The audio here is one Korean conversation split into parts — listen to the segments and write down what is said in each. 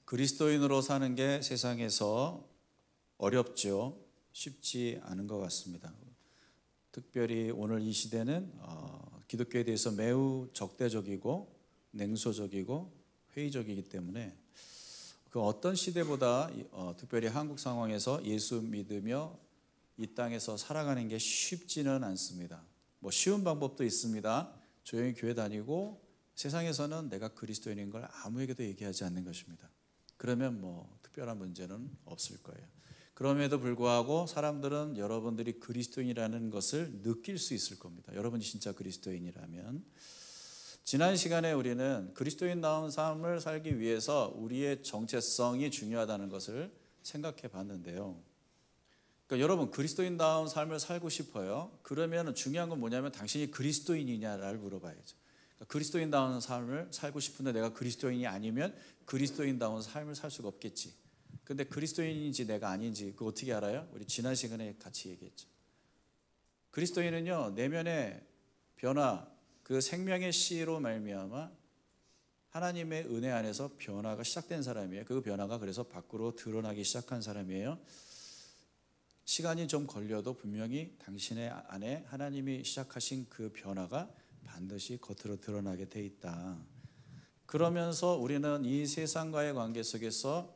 그리스도인으로 사는 게 세상에서 어렵죠. 쉽지 않은 것 같습니다. 특별히 오늘 이 시대는 기독교에 대해서 매우 적대적이고 냉소적이고 회의적이기 때문에 그 어떤 시대보다 특별히 한국 상황에서 예수 믿으며 이 땅에서 살아가는 게 쉽지는 않습니다. 뭐 쉬운 방법도 있습니다. 조용히 교회 다니고 세상에서는 내가 그리스도인인 걸 아무에게도 얘기하지 않는 것입니다. 그러면 뭐 특별한 문제는 없을 거예요. 그럼에도 불구하고 사람들은 여러분들이 그리스도인이라는 것을 느낄 수 있을 겁니다. 여러분이 진짜 그리스도인이라면. 지난 시간에 우리는 그리스도인다운 삶을 살기 위해서 우리의 정체성이 중요하다는 것을 생각해 봤는데요. 그러니까 여러분 그리스도인다운 삶을 살고 싶어요. 그러면 중요한 건 뭐냐면 당신이 그리스도인이냐를 물어봐야죠. 그러니까 그리스도인다운 삶을 살고 싶은데 내가 그리스도인이 아니면 그리스도인다운 삶을 살 수가 없겠지. 근데 그리스도인인지 내가 아닌지 그거 어떻게 알아요? 우리 지난 시간에 같이 얘기했죠. 그리스도인은요 내면의 변화, 그 생명의 씨로 말미암아 하나님의 은혜 안에서 변화가 시작된 사람이에요. 그 변화가 그래서 밖으로 드러나기 시작한 사람이에요. 시간이 좀 걸려도 분명히 당신의 안에 하나님이 시작하신 그 변화가 반드시 겉으로 드러나게 돼 있다. 그러면서 우리는 이 세상과의 관계 속에서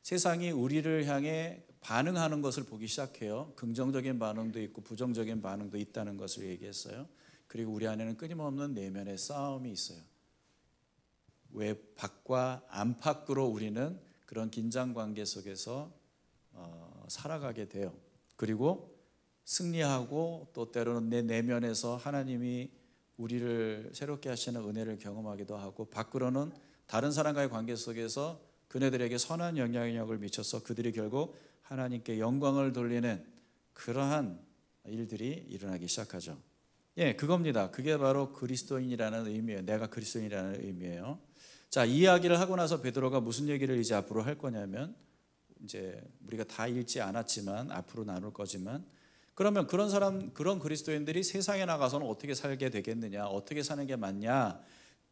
세상이 우리를 향해 반응하는 것을 보기 시작해요. 긍정적인 반응도 있고 부정적인 반응도 있다는 것을 얘기했어요. 그리고 우리 안에는 끊임없는 내면의 싸움이 있어요. 밖과 안팎으로 우리는 그런 긴장 관계 속에서 살아가게 돼요. 그리고 승리하고 또 때로는 내 내면에서 하나님이 우리를 새롭게 하시는 은혜를 경험하기도 하고 밖으로는 다른 사람과의 관계 속에서 그네들에게 선한 영향력을 미쳐서 그들이 결국 하나님께 영광을 돌리는 그러한 일들이 일어나기 시작하죠. 예, 그겁니다. 그게 바로 그리스도인이라는 의미예요. 내가 그리스도인이라는 의미예요. 자, 이 이야기를 하고 나서 베드로가 무슨 얘기를 이제 앞으로 할 거냐면 이제 우리가 다 읽지 않았지만 앞으로 나눌 거지만 그러면 그런 그리스도인들이 세상에 나가서는 어떻게 살게 되겠느냐? 어떻게 사는 게 맞냐?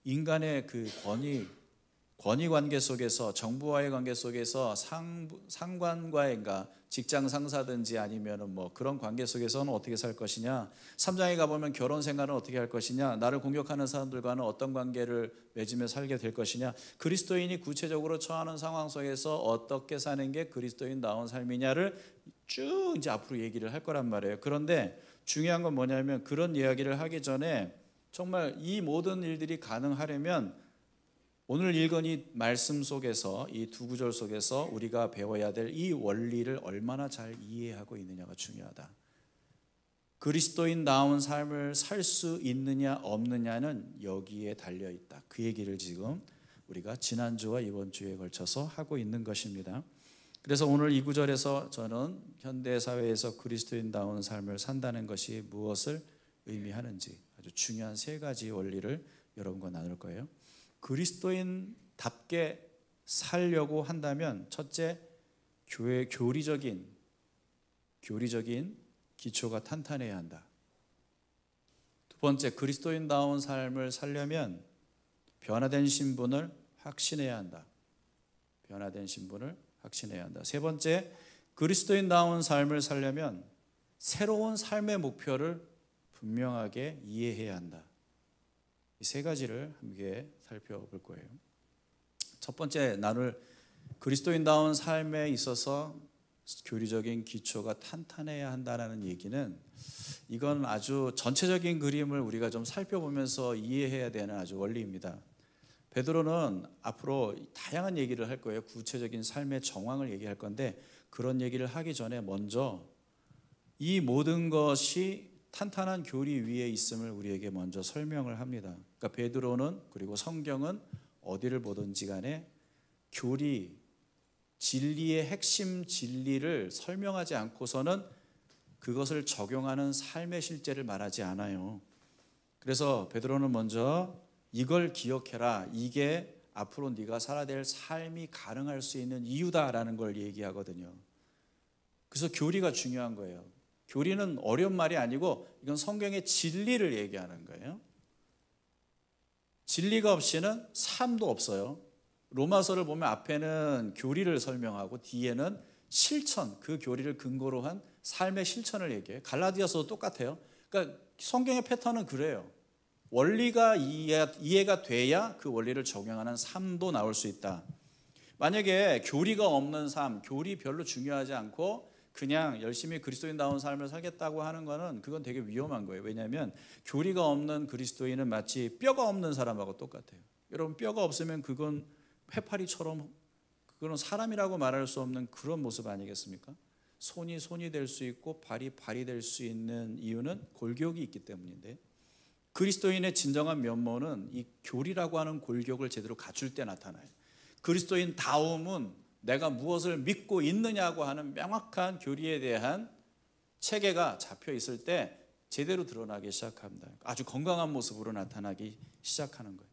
인간의 그 권위 관계 속에서 정부와의 관계 속에서 상관과의 그러니까 직장 상사든지 아니면은 뭐 그런 관계 속에서는 어떻게 살 것이냐? 3장에 가보면 결혼 생활은 어떻게 할 것이냐? 나를 공격하는 사람들과는 어떤 관계를 맺으며 살게 될 것이냐? 그리스도인이 구체적으로 처하는 상황 속에서 어떻게 사는 게 그리스도인다운 삶이냐를 쭉 이제 앞으로 얘기를 할 거란 말이에요. 그런데 중요한 건 뭐냐면 그런 이야기를 하기 전에 정말 이 모든 일들이 가능하려면 오늘 읽은 이 말씀 속에서 이 두 구절 속에서 우리가 배워야 될 이 원리를 얼마나 잘 이해하고 있느냐가 중요하다. 그리스도인다운 삶을 살 수 있느냐 없느냐는 여기에 달려있다. 그 얘기를 지금 우리가 지난주와 이번 주에 걸쳐서 하고 있는 것입니다. 그래서 오늘 이 구절에서 저는 현대사회에서 그리스도인다운 삶을 산다는 것이 무엇을 의미하는지 아주 중요한 세 가지 원리를 여러분과 나눌 거예요. 그리스도인답게 살려고 한다면 첫째, 교리적인 기초가 탄탄해야 한다. 두 번째, 그리스도인다운 삶을 살려면 변화된 신분을 확신해야 한다. 변화된 신분을 확신해야 한다. 세 번째, 그리스도인다운 삶을 살려면 새로운 삶의 목표를 분명하게 이해해야 한다. 이 세 가지를 함께 살펴볼 거예요. 첫 번째 나눌 그리스도인다운 삶에 있어서 교리적인 기초가 탄탄해야 한다는 얘기는 이건 아주 전체적인 그림을 우리가 좀 살펴보면서 이해해야 되는 아주 원리입니다. 베드로는 앞으로 다양한 얘기를 할 거예요. 구체적인 삶의 정황을 얘기할 건데 그런 얘기를 하기 전에 먼저 이 모든 것이 탄탄한 교리 위에 있음을 우리에게 먼저 설명을 합니다. 그러니까 베드로는 그리고 성경은 어디를 보든지 간에 교리, 진리의 핵심 진리를 설명하지 않고서는 그것을 적용하는 삶의 실제를 말하지 않아요. 그래서 베드로는 먼저 이걸 기억해라. 이게 앞으로 네가 살아야 될 삶이 가능할 수 있는 이유다라는 걸 얘기하거든요. 그래서 교리가 중요한 거예요. 교리는 어려운 말이 아니고 이건 성경의 진리를 얘기하는 거예요. 진리가 없이는 삶도 없어요. 로마서를 보면 앞에는 교리를 설명하고 뒤에는 실천, 그 교리를 근거로 한 삶의 실천을 얘기해요. 갈라디아서도 똑같아요. 그러니까 성경의 패턴은 그래요. 원리가 이해가 돼야 그 원리를 적용하는 삶도 나올 수 있다. 만약에 교리가 없는 삶, 교리 별로 중요하지 않고 그냥 열심히 그리스도인다운 삶을 살겠다고 하는 거는 그건 되게 위험한 거예요. 왜냐하면 교리가 없는 그리스도인은 마치 뼈가 없는 사람하고 똑같아요. 여러분, 뼈가 없으면 그건 해파리처럼, 그건 사람이라고 말할 수 없는 그런 모습 아니겠습니까? 손이 될 수 있고 발이 될 수 있는 이유는 골격이 있기 때문인데, 그리스도인의 진정한 면모는 이 교리라고 하는 골격을 제대로 갖출 때 나타나요. 그리스도인 다움은 내가 무엇을 믿고 있느냐고 하는 명확한 교리에 대한 체계가 잡혀 있을 때 제대로 드러나기 시작합니다. 아주 건강한 모습으로 나타나기 시작하는 거예요.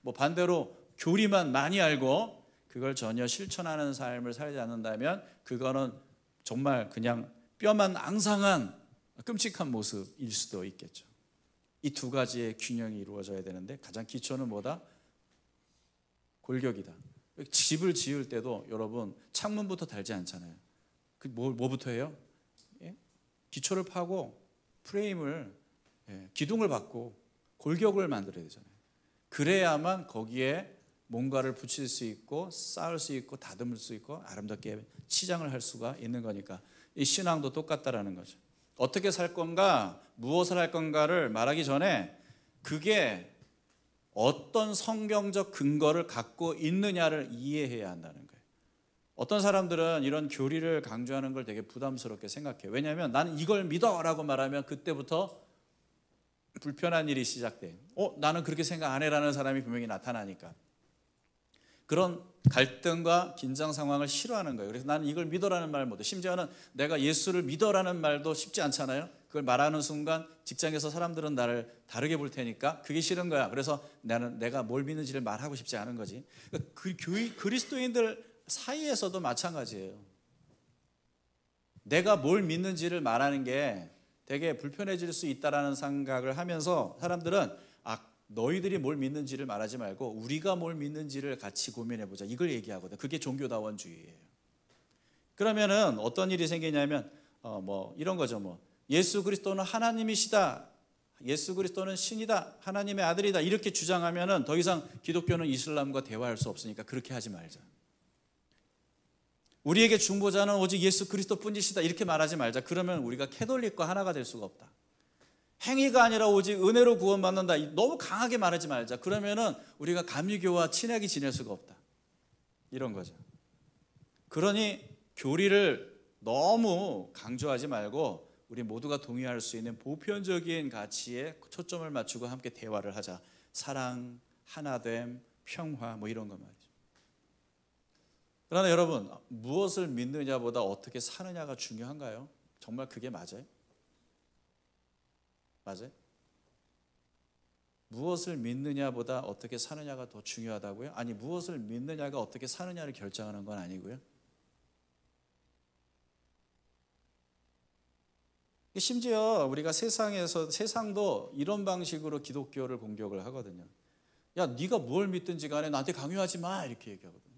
뭐 반대로 교리만 많이 알고 그걸 전혀 실천하는 삶을 살지 않는다면 그거는 정말 그냥 뼈만 앙상한 끔찍한 모습일 수도 있겠죠. 이 두 가지의 균형이 이루어져야 되는데 가장 기초는 뭐다? 골격이다. 집을 지을 때도 여러분 창문부터 달지 않잖아요. 뭐부터 해요? 예? 기초를 파고 프레임을, 기둥을 받고 골격을 만들어야 되잖아요. 그래야만 거기에 뭔가를 붙일 수 있고 쌓을 수 있고 다듬을 수 있고 아름답게 치장을 할 수가 있는 거니까 이 신앙도 똑같다라는 거죠. 어떻게 살 건가, 무엇을 할 건가를 말하기 전에 그게 어떤 성경적 근거를 갖고 있느냐를 이해해야 한다는 거예요. 어떤 사람들은 이런 교리를 강조하는 걸 되게 부담스럽게 생각해요. 왜냐하면 나는 이걸 믿어라고 말하면 그때부터 불편한 일이 시작돼요. 나는 그렇게 생각 안 해라는 사람이 분명히 나타나니까. 그런 갈등과 긴장 상황을 싫어하는 거예요. 그래서 나는 이걸 믿어라는 말 못해. 심지어는 내가 예수를 믿어라는 말도 쉽지 않잖아요. 그걸 말하는 순간 직장에서 사람들은 나를 다르게 볼 테니까 그게 싫은 거야. 그래서 내가 뭘 믿는지를 말하고 싶지 않은 거지. 그리스도인들 사이에서도 마찬가지예요. 내가 뭘 믿는지를 말하는 게 되게 불편해질 수 있다라는 생각을 하면서 사람들은 너희들이 뭘 믿는지를 말하지 말고 우리가 뭘 믿는지를 같이 고민해보자, 이걸 얘기하거든. 그게 종교다원주의예요. 그러면은 어떤 일이 생기냐면 이런 거죠. 예수 그리스도는 하나님이시다, 예수 그리스도는 신이다, 하나님의 아들이다, 이렇게 주장하면은 더 이상 기독교는 이슬람과 대화할 수 없으니까 그렇게 하지 말자. 우리에게 중보자는 오직 예수 그리스도뿐이시다, 이렇게 말하지 말자. 그러면 우리가 캐톨릭과 하나가 될 수가 없다. 행위가 아니라 오직 은혜로 구원받는다, 너무 강하게 말하지 말자. 그러면은 우리가 감리교와 친하게 지낼 수가 없다, 이런 거죠. 그러니 교리를 너무 강조하지 말고 우리 모두가 동의할 수 있는 보편적인 가치에 초점을 맞추고 함께 대화를 하자. 사랑, 하나됨, 평화, 이런 거 말이죠. 그러나 여러분, 무엇을 믿느냐보다 어떻게 사느냐가 중요한가요? 정말 그게 맞아요? 맞아요? 무엇을 믿느냐보다 어떻게 사느냐가 더 중요하다고요? 아니, 무엇을 믿느냐가 어떻게 사느냐를 결정하는 건 아니고요. 심지어 우리가 세상도 이런 방식으로 기독교를 공격을 하거든요. 야, 네가 뭘 믿든지 간에 나한테 강요하지 마, 이렇게 얘기하거든요.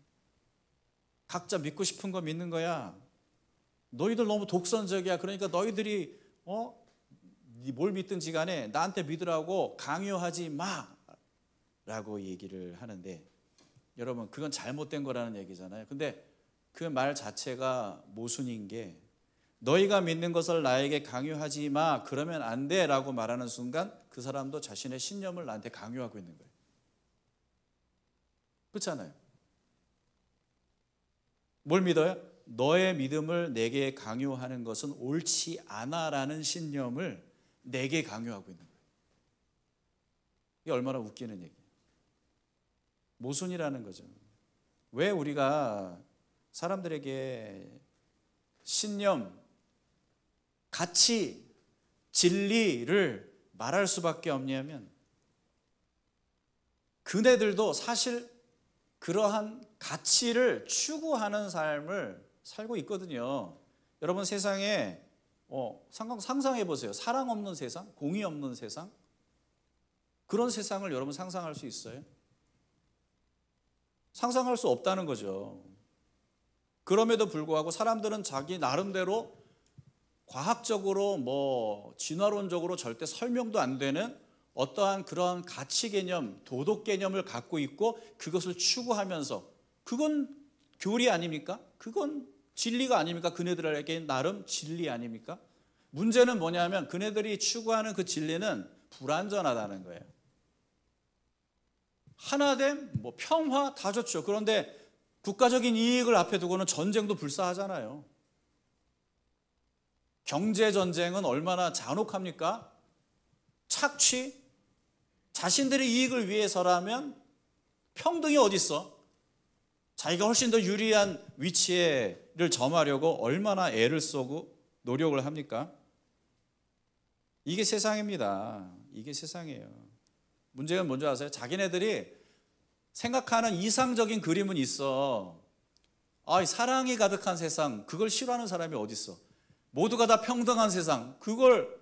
각자 믿고 싶은 거 믿는 거야. 너희들 너무 독선적이야. 그러니까 너희들이 뭘 믿든지 간에 나한테 믿으라고 강요하지 마 라고 얘기를 하는데, 여러분, 그건 잘못된 거라는 얘기잖아요. 근데 그 말 자체가 모순인 게, 너희가 믿는 것을 나에게 강요하지 마, 그러면 안 돼 라고 말하는 순간 그 사람도 자신의 신념을 나한테 강요하고 있는 거예요. 그렇잖아요. 뭘 믿어요? 너의 믿음을 내게 강요하는 것은 옳지 않아 라는 신념을 내게 강요하고 있는 거예요. 이게 얼마나 웃기는 얘기예요. 모순이라는 거죠. 왜 우리가 사람들에게 신념, 가치, 진리를 말할 수밖에 없냐면, 그네들도 사실 그러한 가치를 추구하는 삶을 살고 있거든요. 여러분, 세상에 상상해 보세요. 사랑 없는 세상, 공의 없는 세상, 그런 세상을 여러분 상상할 수 있어요? 상상할 수 없다는 거죠. 그럼에도 불구하고 사람들은 자기 나름대로 과학적으로 진화론적으로 절대 설명도 안 되는 어떠한 그런 가치 개념, 도덕 개념을 갖고 있고 그것을 추구하면서, 그건 교리 아닙니까? 그건 진리가 아닙니까? 그네들에게 나름 진리 아닙니까? 문제는 뭐냐면 그네들이 추구하는 그 진리는 불완전하다는 거예요. 하나됨, 평화 다 좋죠. 그런데 국가적인 이익을 앞에 두고는 전쟁도 불사하잖아요. 경제 전쟁은 얼마나 잔혹합니까? 착취, 자신들의 이익을 위해서라면 평등이 어디 있어? 자기가 훨씬 더 유리한 위치를 점하려고 얼마나 애를 쓰고 노력을 합니까? 이게 세상입니다. 이게 세상이에요. 문제는 뭔지 아세요? 자기네들이 생각하는 이상적인 그림은 있어. 사랑이 가득한 세상, 그걸 싫어하는 사람이 어디 있어? 모두가 다 평등한 세상, 그걸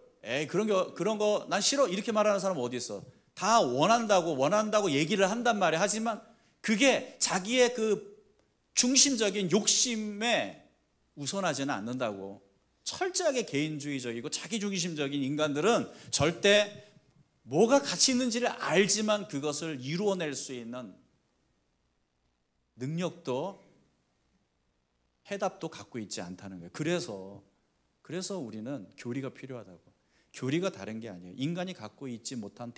그런 거 난 싫어 이렇게 말하는 사람은 어디 있어? 다 원한다고 얘기를 한단 말이야. 하지만 그게 자기의 그 중심적인 욕심에 우선하지는 않는다고. 철저하게 개인주의적이고 자기중심적인 인간들은 절대 뭐가 가치 있는지를 알지만 그것을 이루어낼 수 있는 능력도 해답도 갖고 있지 않다는 거예요. 그래서 우리는 교리가 필요하다고. 교리가 다른 게 아니에요. 인간이 갖고 있지 못한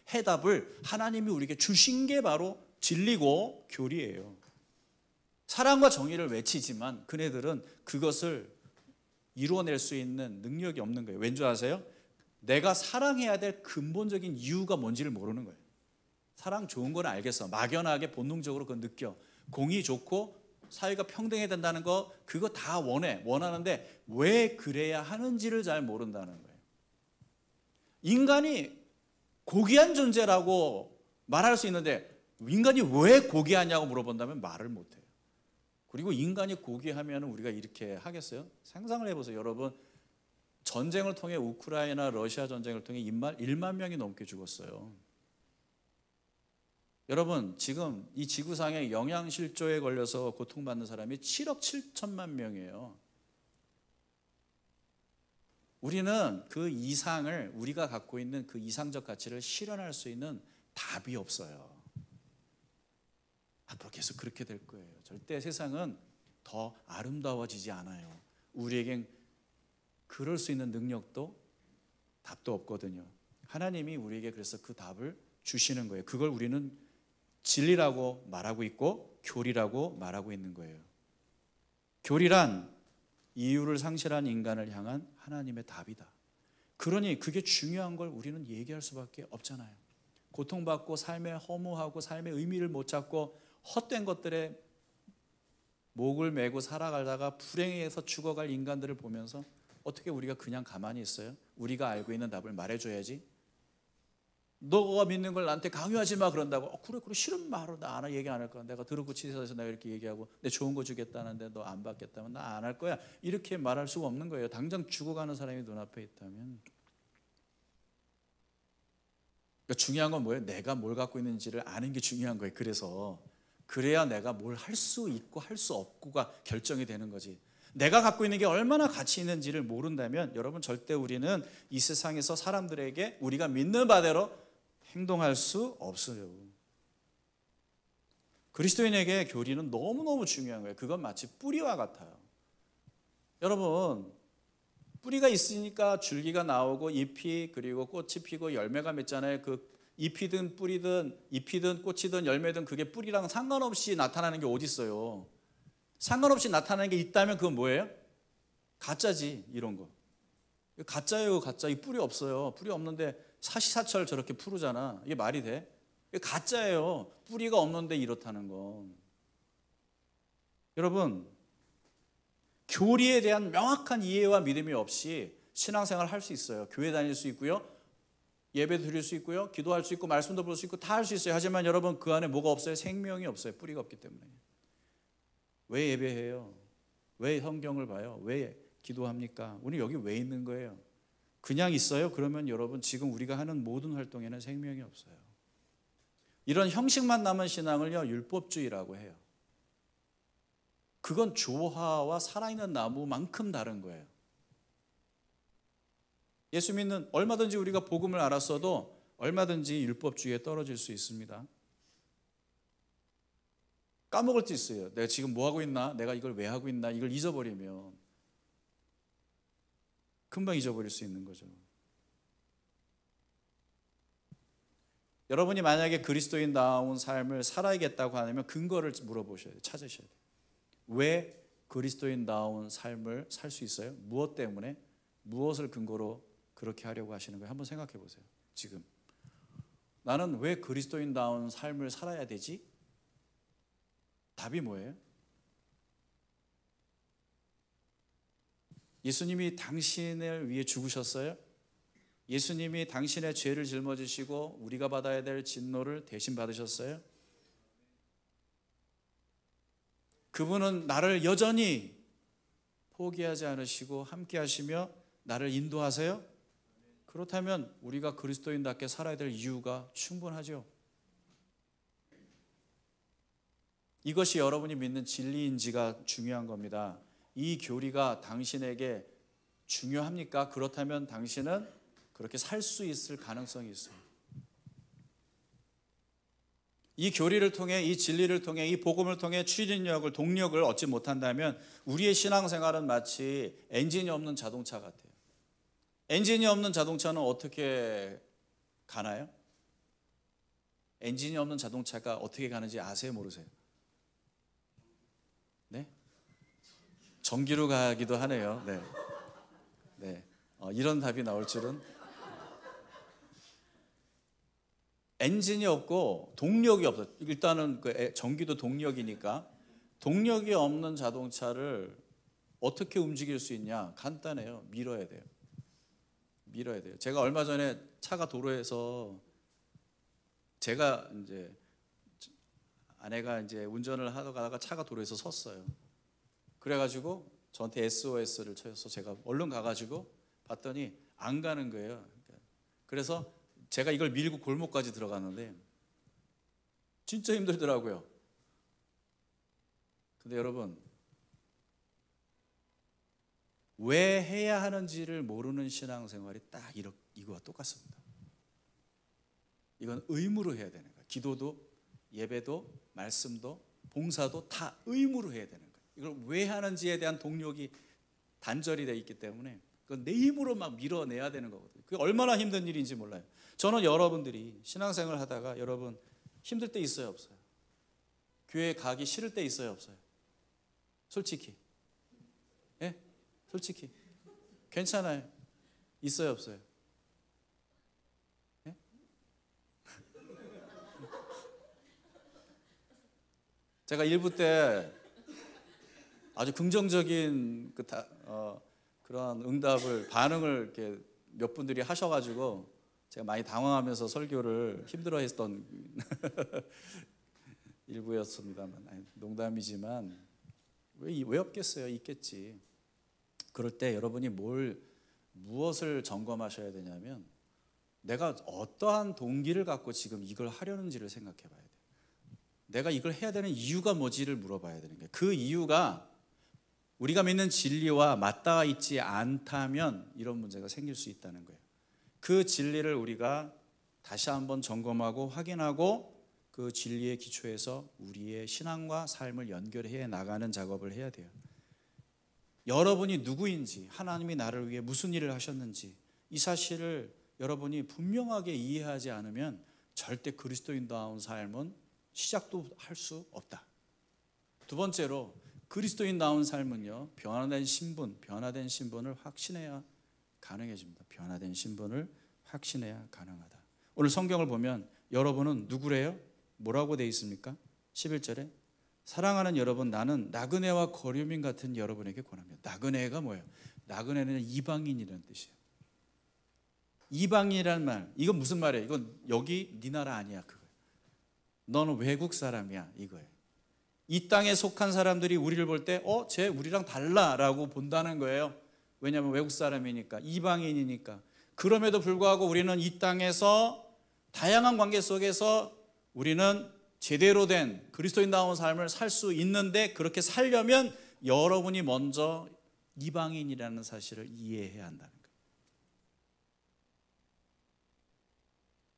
해답을 하나님이 우리에게 주신 게 바로 진리고 교리예요. 사랑과 정의를 외치지만 그네들은 그것을 이루어낼 수 있는 능력이 없는 거예요. 왠지 아세요? 내가 사랑해야 될 근본적인 이유가 뭔지를 모르는 거예요. 사랑 좋은 건 알겠어. 막연하게 본능적으로 그거 느껴. 공이 좋고 사회가 평등해야 된다는 거 그거 다 원하는데 왜 그래야 하는지를 잘 모른다는 거예요. 인간이 고귀한 존재라고 말할 수 있는데 인간이 왜 고귀하냐고 물어본다면 말을 못해요. 그리고 인간이 고귀하면 우리가 이렇게 하겠어요? 상상을 해보세요. 여러분, 전쟁을 통해 우크라이나 러시아 전쟁을 통해 1만 명이 넘게 죽었어요. 여러분, 지금 이 지구상에 영양실조에 걸려서 고통받는 사람이 7억 7천만 명이에요. 우리는 그 이상을, 우리가 갖고 있는 그 이상적 가치를 실현할 수 있는 답이 없어요. 앞으로 계속 그렇게 될 거예요. 절대 세상은 더 아름다워지지 않아요. 우리에겐 그럴 수 있는 능력도 답도 없거든요. 하나님이 우리에게 그래서 그 답을 주시는 거예요. 그걸 우리는 진리라고 말하고 있고 교리라고 말하고 있는 거예요. 교리란 이유를 상실한 인간을 향한 하나님의 답이다. 그러니 그게 중요한 걸 우리는 얘기할 수밖에 없잖아요. 고통받고 삶에 허무하고 삶의 의미를 못 찾고 헛된 것들에 목을 메고 살아가다가 불행해서 죽어갈 인간들을 보면서 어떻게 우리가 그냥 가만히 있어요? 우리가 알고 있는 답을 말해줘야지. 너가 믿는 걸 나한테 강요하지 마 그런다고. 그래 싫은 말로 나 안 얘기 안 할 거야. 내가 들었고 치서서 내가 이렇게 얘기하고 내 좋은 거 주겠다는데 너 안 받겠다면 나 안 할 거야. 이렇게 말할 수가 없는 거예요. 당장 죽어가는 사람이 눈앞에 있다면. 그러니까 중요한 건 뭐예요? 내가 뭘 갖고 있는지를 아는 게 중요한 거예요. 그래야 내가 뭘 할 수 있고 할 수 없고가 결정이 되는 거지. 내가 갖고 있는 게 얼마나 가치 있는지를 모른다면 여러분 절대 우리는 이 세상에서 사람들에게 우리가 믿는 바대로 행동할 수 없어요. 그리스도인에게 교리는 너무너무 중요한 거예요. 그건 마치 뿌리와 같아요. 여러분, 뿌리가 있으니까 줄기가 나오고 잎이 그리고 꽃이 피고 열매가 맺잖아요. 그 잎이든 뿌리든 잎이든 꽃이든 열매든 그게 뿌리랑 상관없이 나타나는 게 어디 있어요? 상관없이 나타나는 게 있다면 그건 뭐예요? 가짜지. 이런 거 가짜예요. 가짜. 이 뿌리 없어요. 뿌리 없는데 사시사철 저렇게 푸르잖아. 이게 말이 돼? 이게 가짜예요. 뿌리가 없는데 이렇다는 거. 여러분, 교리에 대한 명확한 이해와 믿음이 없이 신앙생활을 할 수 있어요. 교회 다닐 수 있고요, 예배 드릴 수 있고요, 기도할 수 있고 말씀도 볼 수 있고 다 할 수 있어요. 하지만 여러분 그 안에 뭐가 없어요? 생명이 없어요. 뿌리가 없기 때문에. 왜 예배해요? 왜 성경을 봐요? 왜 기도합니까? 우리 여기 왜 있는 거예요? 그냥 있어요? 그러면 여러분 지금 우리가 하는 모든 활동에는 생명이 없어요. 이런 형식만 남은 신앙을요, 율법주의라고 해요. 그건 조화와 살아있는 나무만큼 다른 거예요. 예수 믿는, 얼마든지 우리가 복음을 알았어도 얼마든지 율법주의에 떨어질 수 있습니다. 까먹을 수 있어요. 내가 지금 뭐 하고 있나? 내가 이걸 왜 하고 있나? 이걸 잊어버리면 금방 잊어버릴 수 있는 거죠. 여러분이 만약에 그리스도인다운 삶을 살아야겠다고 하면 근거를 물어보셔야 돼요. 찾으셔야 돼요. 왜 그리스도인다운 삶을 살 수 있어요? 무엇 때문에? 무엇을 근거로 그렇게 하려고 하시는 거예요? 한번 생각해 보세요. 지금 나는 왜 그리스도인다운 삶을 살아야 되지? 답이 뭐예요? 예수님이 당신을 위해 죽으셨어요? 예수님이 당신의 죄를 짊어지시고 우리가 받아야 될 진노를 대신 받으셨어요? 그분은 나를 여전히 포기하지 않으시고 함께 하시며 나를 인도하세요? 그렇다면 우리가 그리스도인답게 살아야 될 이유가 충분하죠. 이것이 여러분이 믿는 진리인지가 중요한 겁니다. 이 교리가 당신에게 중요합니까? 그렇다면 당신은 그렇게 살 수 있을 가능성이 있어요. 이 교리를 통해, 이 진리를 통해, 이 복음을 통해 추진력을, 동력을 얻지 못한다면 우리의 신앙생활은 마치 엔진이 없는 자동차 같아요. 엔진이 없는 자동차는 어떻게 가나요? 엔진이 없는 자동차가 어떻게 가는지 아세요? 모르세요? 네? 전기로 가기도 하네요. 네. 네. 이런 답이 나올 줄은. 엔진이 없고 동력이 없어요. 일단은 전기도 동력이니까 동력이 없는 자동차를 어떻게 움직일 수 있냐? 간단해요. 밀어야 돼요. 밀어야 돼요. 제가 얼마 전에 차가 도로에서 제가 이제 아내가 이제 운전을 하다가 차가 도로에서 섰어요. 그래가지고 저한테 SOS를 쳐서 제가 얼른 가가지고 봤더니 안 가는 거예요. 그래서 제가 이걸 밀고 골목까지 들어갔는데 진짜 힘들더라고요. 근데 여러분, 왜 해야 하는지를 모르는 신앙생활이 딱 이거와 똑같습니다. 이건 의무로 해야 되는 거예요. 기도도, 예배도, 말씀도, 봉사도 다 의무로 해야 되는 거예요. 이걸 왜 하는지에 대한 동력이 단절이 되어 있기 때문에 그건 내 힘으로 막 밀어내야 되는 거거든요. 그게 얼마나 힘든 일인지 몰라요. 저는 여러분들이 신앙생활을 하다가 여러분 힘들 때 있어요, 없어요? 교회 가기 싫을 때 있어요, 없어요? 솔직히. 예? 솔직히. 괜찮아요. 있어요, 없어요? 예? 제가 일부 때 아주 긍정적인 그런 응답을, 반응을 이렇게 몇 분들이 하셔가지고 제가 많이 당황하면서 설교를 힘들어했던 일부였습니다만, 농담이지만 왜 없겠어요? 있겠지. 그럴 때 여러분이 무엇을 점검하셔야 되냐면 내가 어떠한 동기를 갖고 지금 이걸 하려는지를 생각해 봐야 돼요. 내가 이걸 해야 되는 이유가 뭐지를 물어봐야 되는 거예요. 그 이유가 우리가 믿는 진리와 맞닿아 있지 않다면 이런 문제가 생길 수 있다는 거예요. 그 진리를 우리가 다시 한번 점검하고 확인하고 그 진리의 기초에서 우리의 신앙과 삶을 연결해 나가는 작업을 해야 돼요. 여러분이 누구인지, 하나님이 나를 위해 무슨 일을 하셨는지 이 사실을 여러분이 분명하게 이해하지 않으면 절대 그리스도인다운 삶은 시작도 할 수 없다. 두 번째로 그리스도인다운 삶은요, 변화된 신분을 확신해야 가능해집니다. 변화된 신분을 확신해야 가능하다. 오늘 성경을 보면 여러분은 누구래요? 뭐라고 되어 있습니까? 11절에 사랑하는 여러분, 나는 나그네와 거류민 같은 여러분에게 권합니다. 나그네가 뭐예요? 나그네는 이방인이라는 뜻이에요. 이방인이라는 말, 이건 무슨 말이에요? 이건 여기 네 나라 아니야, 그거예요. 너는 외국 사람이야, 이거예요. 이 땅에 속한 사람들이 우리를 볼 때 쟤 우리랑 달라라고 본다는 거예요. 왜냐하면 외국 사람이니까, 이방인이니까. 그럼에도 불구하고 우리는 이 땅에서 다양한 관계 속에서 우리는 제대로 된 그리스도인다운 삶을 살 수 있는데 그렇게 살려면 여러분이 먼저 이방인이라는 사실을 이해해야 한다는 거예요.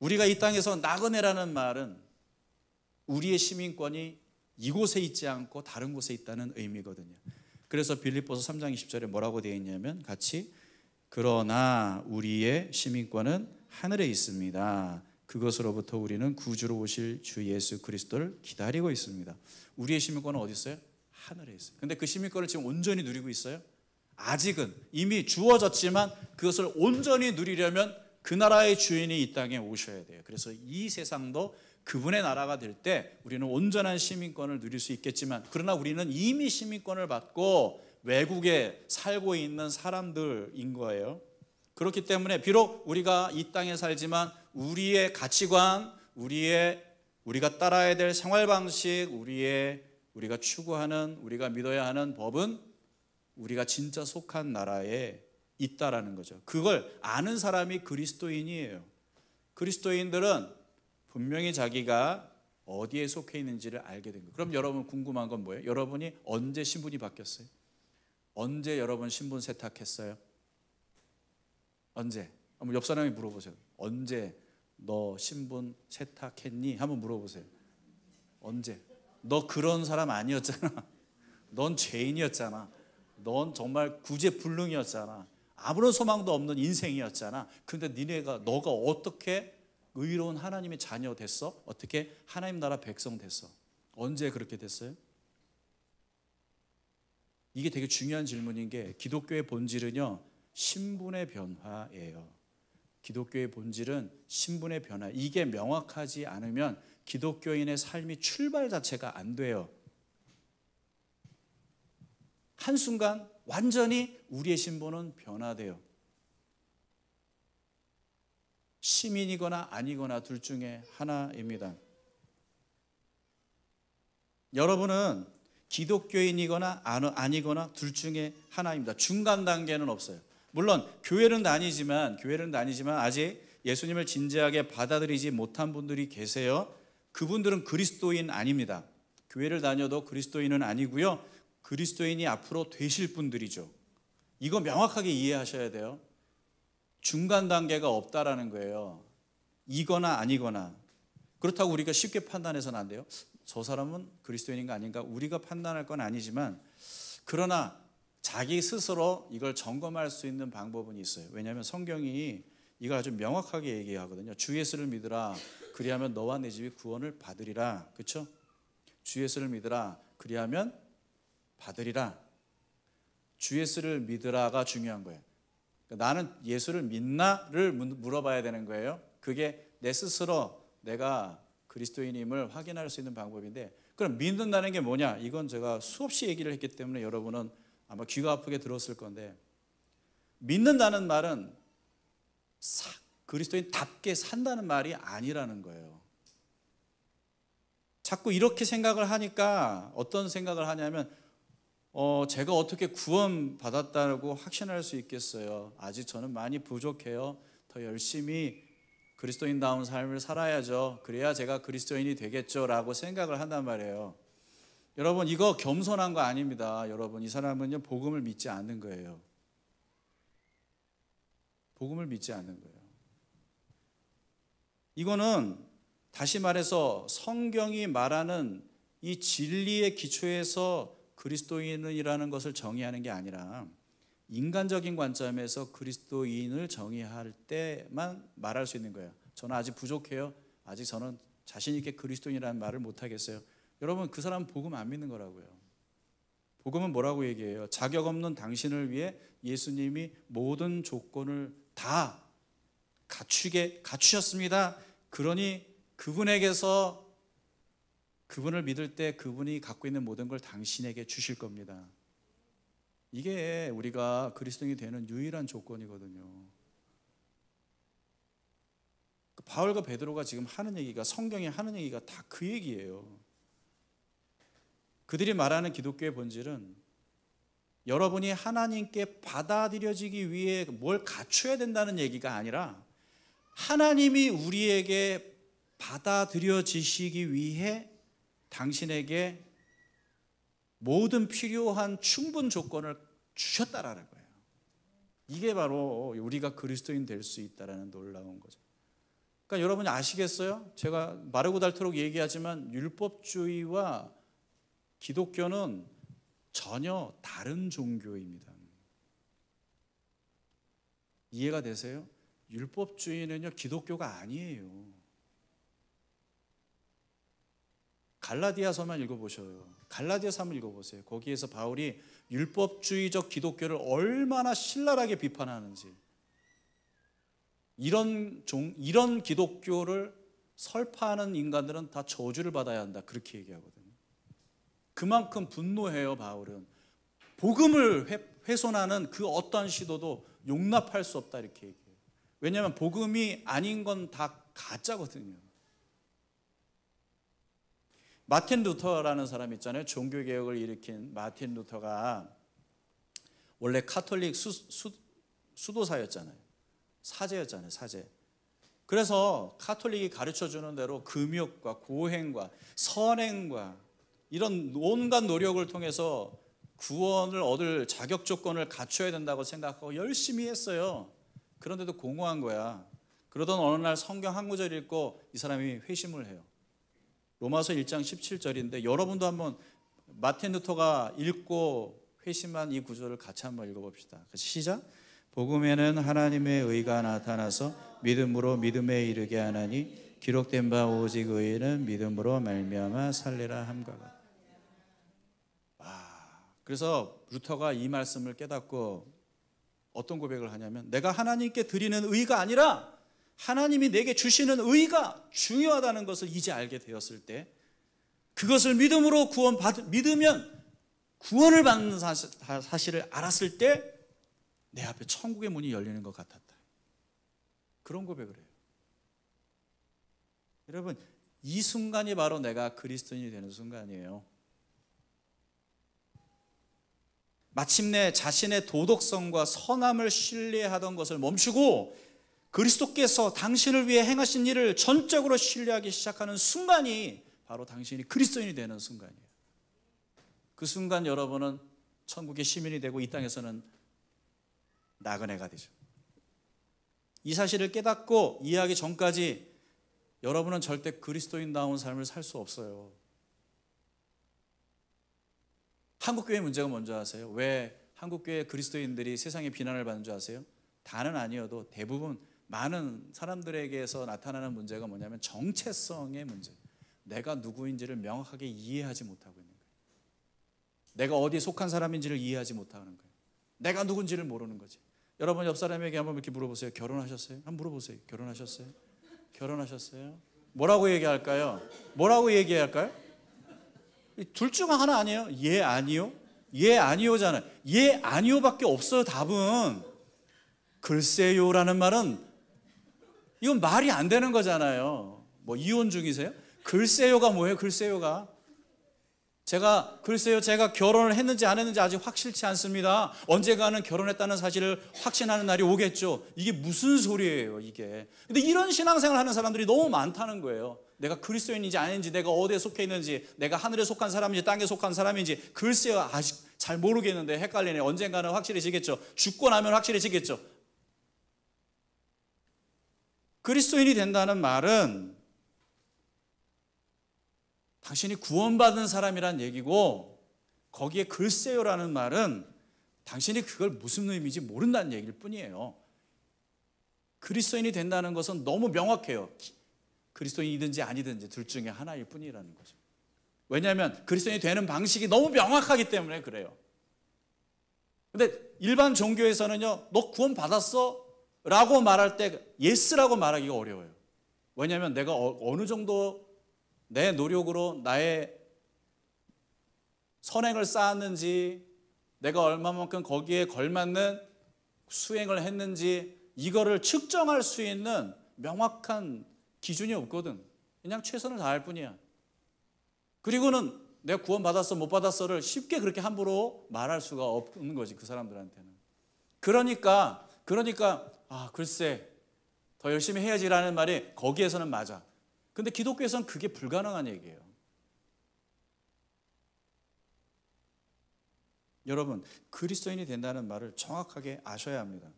우리가 이 땅에서 나그네라는 말은 우리의 시민권이 이곳에 있지 않고 다른 곳에 있다는 의미거든요. 그래서 빌립보서 3장 20절에 뭐라고 되어 있냐면 같이 그러나 우리의 시민권은 하늘에 있습니다. 그것으로부터 우리는 구주로 오실 주 예수 그리스도를 기다리고 있습니다. 우리의 시민권은 어디 있어요? 하늘에 있어요. 근데 그 시민권을 지금 온전히 누리고 있어요? 아직은 이미 주어졌지만 그것을 온전히 누리려면 그 나라의 주인이 이 땅에 오셔야 돼요. 그래서 이 세상도 그분의 나라가 될 때 우리는 온전한 시민권을 누릴 수 있겠지만 그러나 우리는 이미 시민권을 받고 외국에 살고 있는 사람들인 거예요. 그렇기 때문에 비록 우리가 이 땅에 살지만 우리의 가치관, 우리가 따라야 될 생활 방식, 우리가 추구하는, 우리가 믿어야 하는 법은 우리가 진짜 속한 나라에 있다라는 거죠. 그걸 아는 사람이 그리스도인이에요. 그리스도인들은 분명히 자기가 어디에 속해 있는지를 알게 된 거예요. 그럼 여러분 궁금한 건 뭐예요? 여러분이 언제 신분이 바뀌었어요? 언제 여러분 신분 세탁했어요? 언제? 한번 옆 사람이 물어보세요. 언제 너 신분 세탁했니? 한번 물어보세요. 언제? 너 그런 사람 아니었잖아. 넌 죄인이었잖아. 넌 정말 구제불능이었잖아. 아무런 소망도 없는 인생이었잖아. 근데 너가 어떻게 의로운 하나님의 자녀 됐어? 어떻게 하나님 나라 백성 됐어? 언제 그렇게 됐어요? 이게 되게 중요한 질문인 게 기독교의 본질은요 신분의 변화예요. 기독교의 본질은 신분의 변화. 이게 명확하지 않으면 기독교인의 삶이 출발 자체가 안 돼요. 한순간 완전히 우리의 신분은 변화돼요. 시민이거나 아니거나 둘 중에 하나입니다. 여러분은 기독교인이거나 아니거나 둘 중에 하나입니다. 중간 단계는 없어요. 물론 교회는 다니지만 아직 예수님을 진지하게 받아들이지 못한 분들이 계세요. 그분들은 그리스도인 아닙니다. 교회를 다녀도 그리스도인은 아니고요. 그리스도인이 앞으로 되실 분들이죠. 이거 명확하게 이해하셔야 돼요. 중간 단계가 없다라는 거예요. 이거나 아니거나. 그렇다고 우리가 쉽게 판단해서는 안 돼요. 저 사람은 그리스도인인가 아닌가 우리가 판단할 건 아니지만 그러나 자기 스스로 이걸 점검할 수 있는 방법은 있어요. 왜냐하면 성경이 이걸 아주 명확하게 얘기하거든요. 주 예수를 믿으라 그리하면 너와 내 집이 구원을 받으리라. 그렇죠? 주 예수를 믿으라 그리하면 받으리라. 주 예수를 믿으라가 중요한 거예요. 나는 예수를 믿나를 물어봐야 되는 거예요. 그게 내 스스로 내가 그리스도인임을 확인할 수 있는 방법인데 그럼 믿는다는 게 뭐냐? 이건 제가 수없이 얘기를 했기 때문에 여러분은 아마 귀가 아프게 들었을 건데 믿는다는 말은 그리스도인답게 산다는 말이 아니라는 거예요. 자꾸 이렇게 생각을 하니까 어떤 생각을 하냐면 제가 어떻게 구원 받았다고 확신할 수 있겠어요? 아직 저는 많이 부족해요. 더 열심히 그리스도인다운 삶을 살아야죠. 그래야 제가 그리스도인이 되겠죠 라고 생각을 한단 말이에요. 여러분 이거 겸손한 거 아닙니다. 여러분 이 사람은요 복음을 믿지 않는 거예요. 복음을 믿지 않는 거예요. 이거는 다시 말해서 성경이 말하는 이 진리의 기초에서 그리스도인이라는 것을 정의하는 게 아니라 인간적인 관점에서 그리스도인을 정의할 때만 말할 수 있는 거예요. 저는 아직 부족해요. 아직 저는 자신 있게 그리스도인이라는 말을 못 하겠어요. 여러분 그 사람은 복음 안 믿는 거라고요. 복음은 뭐라고 얘기해요? 자격 없는 당신을 위해 예수님이 모든 조건을 다 갖추셨습니다. 그러니 그분에게서 그분을 믿을 때 그분이 갖고 있는 모든 걸 당신에게 주실 겁니다. 이게 우리가 그리스도인이 되는 유일한 조건이거든요. 바울과 베드로가 지금 하는 얘기가 성경이 하는 얘기가 다 그 얘기예요. 그들이 말하는 기독교의 본질은 여러분이 하나님께 받아들여지기 위해 뭘 갖춰야 된다는 얘기가 아니라 하나님이 우리에게 받아들여지시기 위해 당신에게 모든 필요한 충분 조건을 주셨다라는 거예요. 이게 바로 우리가 그리스도인 될 수 있다라는 놀라운 거죠. 그러니까 여러분이 아시겠어요? 제가 마르고 닳도록 얘기하지만 율법주의와 기독교는 전혀 다른 종교입니다. 이해가 되세요? 율법주의는요, 기독교가 아니에요. 갈라디아서만 읽어보셔요. 갈라디아서 한번 읽어보세요. 거기에서 바울이 율법주의적 기독교를 얼마나 신랄하게 비판하는지, 이런 기독교를 설파하는 인간들은 다 저주를 받아야 한다, 그렇게 얘기하거든요. 그만큼 분노해요. 바울은 복음을 훼손하는 그 어떠한 시도도 용납할 수 없다, 이렇게 얘기해요. 왜냐하면 복음이 아닌 건 다 가짜거든요. 마틴 루터라는 사람 있잖아요. 종교개혁을 일으킨 마틴 루터가 원래 카톨릭 수도사였잖아요. 사제였잖아요. 사제. 그래서 카톨릭이 가르쳐주는 대로 금욕과 고행과 선행과 이런 온갖 노력을 통해서 구원을 얻을 자격 조건을 갖춰야 된다고 생각하고 열심히 했어요. 그런데도 공허한 거야. 그러던 어느 날 성경 한 구절 읽고 이 사람이 회심을 해요. 로마서 1장 17절인데 여러분도 한번 마틴 루터가 읽고 회심한 이 구절을 같이 한번 읽어봅시다. 시작. 복음에는 하나님의 의가 나타나서 믿음으로 믿음에 이르게 하나니 기록된 바 오직 의인은 믿음으로 말미암아 살리라 함과 같다. 그래서 루터가 이 말씀을 깨닫고 어떤 고백을 하냐면, 내가 하나님께 드리는 의가 아니라 하나님이 내게 주시는 의가 중요하다는 것을 이제 알게 되었을 때, 그것을 믿음으로 믿으면 구원을 받는 사실을 알았을 때 내 앞에 천국의 문이 열리는 것 같았다. 그런 고백을 해요. 여러분, 이 순간이 바로 내가 그리스도인이 되는 순간이에요. 마침내 자신의 도덕성과 선함을 신뢰하던 것을 멈추고 그리스도께서 당신을 위해 행하신 일을 전적으로 신뢰하기 시작하는 순간이 바로 당신이 그리스도인이 되는 순간이에요. 그 순간 여러분은 천국의 시민이 되고 이 땅에서는 나그네가 되죠. 이 사실을 깨닫고 이해하기 전까지 여러분은 절대 그리스도인다운 삶을 살 수 없어요. 한국교회 문제가 뭔지 아세요? 왜 한국교회 그리스도인들이 세상에 비난을 받는 줄 아세요? 다는 아니어도 대부분 많은 사람들에게서 나타나는 문제가 뭐냐면 정체성의 문제. 내가 누구인지를 명확하게 이해하지 못하고 있는 거예요. 내가 어디에 속한 사람인지를 이해하지 못하는 거예요. 내가 누군지를 모르는 거지. 여러분 옆 사람에게 한번 이렇게 물어보세요. 결혼하셨어요? 한번 물어보세요. 결혼하셨어요? 결혼하셨어요? 뭐라고 얘기할까요? 뭐라고 얘기해야 할까요? 둘 중 하나 아니에요? 예, 아니요? 예, 아니요잖아요. 예, 아니요밖에 없어요. 답은. 글쎄요라는 말은 이건 말이 안 되는 거잖아요. 뭐 이혼 중이세요? 글쎄요가 뭐예요? 글쎄요가. 글쎄요, 제가 결혼을 했는지 안 했는지 아직 확실치 않습니다. 언젠가는 결혼했다는 사실을 확신하는 날이 오겠죠. 이게 무슨 소리예요, 이게. 근데 이런 신앙생활 하는 사람들이 너무 많다는 거예요. 내가 그리스도인인지 아닌지, 내가 어디에 속해 있는지, 내가 하늘에 속한 사람인지 땅에 속한 사람인지, 글쎄요, 아직 잘 모르겠는데 헷갈리네. 언젠가는 확실해지겠죠. 죽고 나면 확실해지겠죠. 그리스도인이 된다는 말은 당신이 구원받은 사람이란 얘기고, 거기에 글쎄요라는 말은 당신이 그걸 무슨 의미인지 모른다는 얘기일 뿐이에요. 그리스도인이 된다는 것은 너무 명확해요. 그리스도인이든지 아니든지 둘 중에 하나일 뿐이라는 거죠. 왜냐하면 그리스도인이 되는 방식이 너무 명확하기 때문에 그래요. 근데 일반 종교에서는요, 너 구원 받았어? 라고 말할 때 예스라고 말하기가 어려워요. 왜냐하면 내가 어느 정도 내 노력으로 나의 선행을 쌓았는지, 내가 얼마만큼 거기에 걸맞는 수행을 했는지, 이거를 측정할 수 있는 명확한 기준이 없거든. 그냥 최선을 다할 뿐이야. 그리고는 내가 구원 받았어 못 받았어를 쉽게 그렇게 함부로 말할 수가 없는 거지, 그 사람들한테는. 그러니까 글쎄 더 열심히 해야지라는 말이 거기에서는 맞아. 근데 기독교에서는 그게 불가능한 얘기예요. 여러분, 그리스도인이 된다는 말을 정확하게 아셔야 합니다.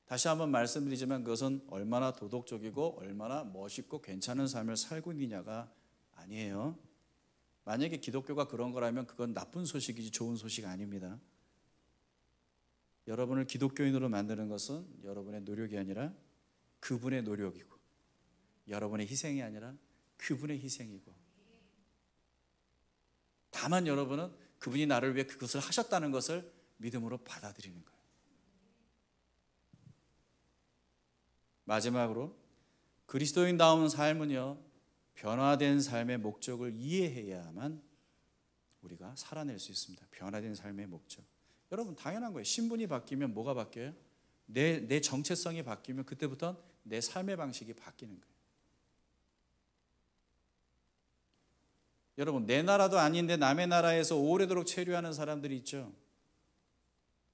다시 한번 말씀드리지만 그것은 얼마나 도덕적이고 얼마나 멋있고 괜찮은 삶을 살고 있느냐가 아니에요. 만약에 기독교가 그런 거라면 그건 나쁜 소식이지 좋은 소식 아닙니다. 여러분을 기독교인으로 만드는 것은 여러분의 노력이 아니라 그분의 노력이고, 여러분의 희생이 아니라 그분의 희생이고, 다만 여러분은 그분이 나를 위해 그것을 하셨다는 것을 믿음으로 받아들이는 거예요. 마지막으로 그리스도인다운 삶은요, 변화된 삶의 목적을 이해해야만 우리가 살아낼 수 있습니다. 변화된 삶의 목적. 여러분, 당연한 거예요. 신분이 바뀌면 뭐가 바뀌어요? 내 정체성이 바뀌면 그때부터 내 삶의 방식이 바뀌는 거예요. 여러분, 내 나라도 아닌데 남의 나라에서 오래도록 체류하는 사람들이 있죠.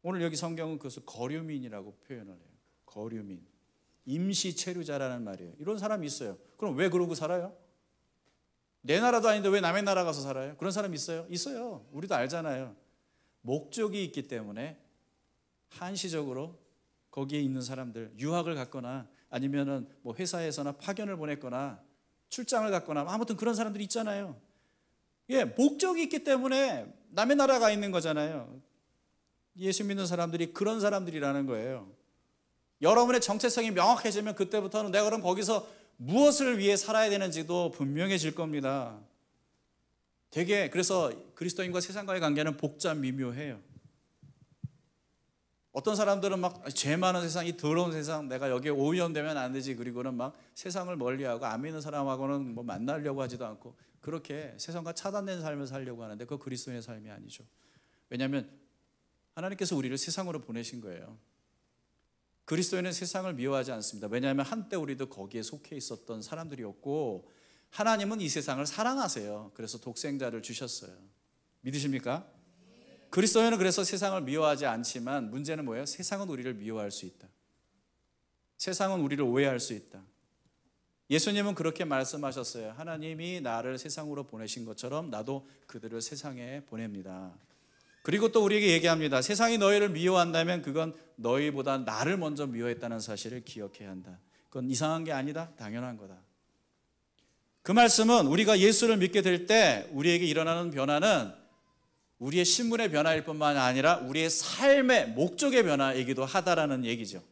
오늘 여기 성경은 그것을 거류민이라고 표현을 해요. 거류민. 임시 체류자라는 말이에요. 이런 사람이 있어요. 그럼 왜 그러고 살아요? 내 나라도 아닌데 왜 남의 나라 가서 살아요? 그런 사람 있어요? 있어요. 우리도 알잖아요. 목적이 있기 때문에 한시적으로 거기에 있는 사람들, 유학을 갔거나 아니면은 뭐 회사에서나 파견을 보냈거나 출장을 갔거나 아무튼 그런 사람들이 있잖아요. 예, 목적이 있기 때문에 남의 나라가 있는 거잖아요. 예수 믿는 사람들이 그런 사람들이라는 거예요. 여러분의 정체성이 명확해지면 그때부터는 내가 그럼 거기서 무엇을 위해 살아야 되는지도 분명해질 겁니다. 되게 그래서 그리스도인과 세상과의 관계는 복잡 미묘해요. 어떤 사람들은 막 죄 많은 세상, 이 더러운 세상, 내가 여기에 오염되면 안 되지. 그리고는 막 세상을 멀리하고 안 믿는 사람하고는 뭐 만나려고 하지도 않고 그렇게 세상과 차단된 삶을 살려고 하는데 그거 그리스도인의 삶이 아니죠. 왜냐하면 하나님께서 우리를 세상으로 보내신 거예요. 그리스도인은 세상을 미워하지 않습니다. 왜냐하면 한때 우리도 거기에 속해 있었던 사람들이었고 하나님은 이 세상을 사랑하세요. 그래서 독생자를 주셨어요. 믿으십니까? 그리스도인은 그래서 세상을 미워하지 않지만 문제는 뭐예요? 세상은 우리를 미워할 수 있다. 세상은 우리를 오해할 수 있다. 예수님은 그렇게 말씀하셨어요. 하나님이 나를 세상으로 보내신 것처럼 나도 그들을 세상에 보냅니다. 그리고 또 우리에게 얘기합니다. 세상이 너희를 미워한다면 그건 너희보다 나를 먼저 미워했다는 사실을 기억해야 한다. 그건 이상한 게 아니다. 당연한 거다. 그 말씀은 우리가 예수를 믿게 될 때 우리에게 일어나는 변화는 우리의 신분의 변화일 뿐만 아니라 우리의 삶의 목적의 변화이기도 하다라는 얘기죠.